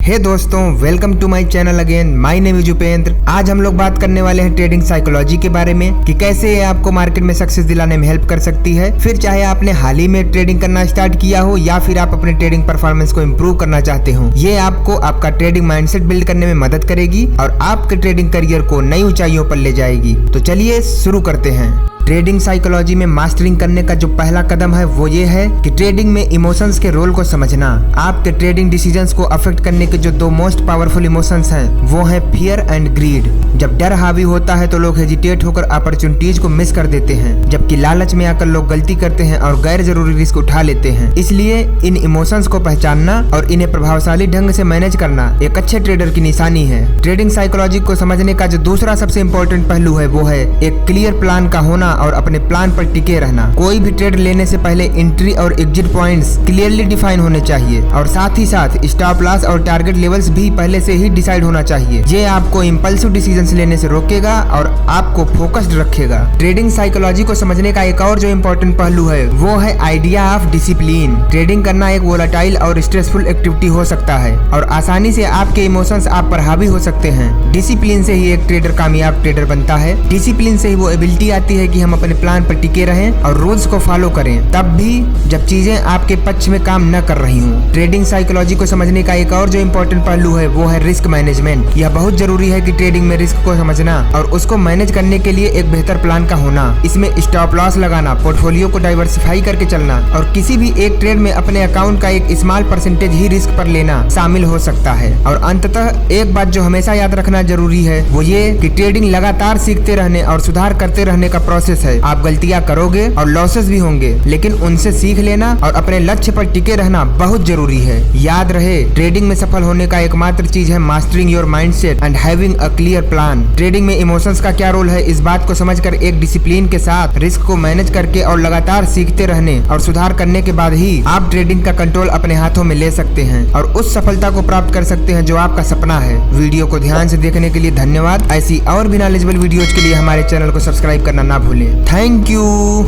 हे दोस्तों, welcome to my channel again. My name is Upendra. आज हम लोग बात करने वाले हैं ट्रेडिंग साइकोलॉजी के बारे में कि कैसे ये आपको मार्केट में सक्सेस दिलाने में हेल्प कर सकती है। फिर चाहे आपने हाल ही में ट्रेडिंग करना स्टार्ट किया हो या फिर आप अपने ट्रेडिंग परफॉर्मेंस को इम्प्रूव करना चाहते हो, ये आपको आपका ट्रेडिंग माइंडसेट बिल्ड करने में मदद करेगी और आपके ट्रेडिंग करियर को नई ऊंचाइयों पर ले जाएगी। तो चलिए शुरू करते हैं। ट्रेडिंग साइकोलॉजी में मास्टरिंग करने का जो पहला कदम है वो ये है कि ट्रेडिंग में इमोशंस के रोल को समझना। आपके ट्रेडिंग डिसीजंस को अफेक्ट करने के जो दो मोस्ट पावरफुल इमोशंस हैं वो है फियर एंड ग्रीड। जब डर हावी होता है तो लोग हेजिटेट होकर अपॉर्चुनिटीज को मिस कर देते हैं, जबकि लालच में आकर लोग गलती करते हैं और गैर जरूरी रिस्क उठा लेते हैं। इसलिए इन इमोशंस को पहचानना और इन्हें प्रभावशाली ढंग से मैनेज करना एक अच्छे ट्रेडर की निशानी है। ट्रेडिंग साइकोलॉजी को समझने का जो दूसरा सबसे इम्पोर्टेंट पहलू है वो है एक क्लियर प्लान का होना और अपने प्लान पर टिके रहना। कोई भी ट्रेड लेने से पहले एंट्री और एग्जिट पॉइंट्स क्लियरली डिफाइन होने चाहिए और साथ ही साथ स्टॉप लॉस और टारगेट लेवल्स भी पहले से ही डिसाइड होना चाहिए। ये आपको इंपल्सिव डिसीजंस लेने से रोकेगा और आपको फोकस्ड रखेगा। ट्रेडिंग साइकोलॉजी को समझने का एक और जो इम्पोर्टेंट पहलू है वो है आइडिया ऑफ डिसिप्लिन। ट्रेडिंग करना एक वोलेटाइल और स्ट्रेसफुल एक्टिविटी हो सकता है और आसानी से आपके इमोशंस आप पर हावी हो सकते हैं। डिसिप्लिन से ही एक ट्रेडर कामयाब ट्रेडर बनता है। डिसिप्लिन से ही वो एबिलिटी आती है कि हम अपने प्लान पर टिके रहें और रूल्स को फॉलो करें, तब भी जब चीजें आपके पक्ष में काम न कर रही हों। ट्रेडिंग साइकोलॉजी को समझने का एक और जो इम्पोर्टेंट पहलू है वो है रिस्क मैनेजमेंट। यह बहुत जरूरी है कि ट्रेडिंग में रिस्क को समझना और उसको मैनेज करने के लिए एक बेहतर प्लान का होना। इसमें स्टॉप लॉस लगाना, पोर्टफोलियो को डाइवर्सिफाई करके चलना और किसी भी एक ट्रेड में अपने अकाउंट का एक स्मॉल परसेंटेज ही रिस्क पर लेना शामिल हो सकता है। और अंततः एक बात जो हमेशा याद रखना जरूरी है वो ये कि ट्रेडिंग लगातार सीखते रहने और सुधार करते रहने का प्रोसेस है। आप गलतियां करोगे और लॉसेस भी होंगे, लेकिन उनसे सीख लेना और अपने लक्ष्य पर टिके रहना बहुत जरूरी है। याद रहे, ट्रेडिंग में सफल होने का एकमात्र चीज है mastering your mindset and having a clear plan. Trading में इमोशंस का क्या रोल है, इस बात को समझकर एक डिसिप्लिन के साथ रिस्क को मैनेज करके और लगातार सीखते रहने और सुधार करने के बाद ही आप ट्रेडिंग का कंट्रोल अपने हाथों में ले सकते हैं और उस सफलता को प्राप्त कर सकते हैं जो आपका सपना है। वीडियो को ध्यान से देखने के लिए धन्यवाद। ऐसी और भी नॉलेजेबल वीडियोज के लिए हमारे चैनल को सब्सक्राइब करना ना भूलें। Thank you.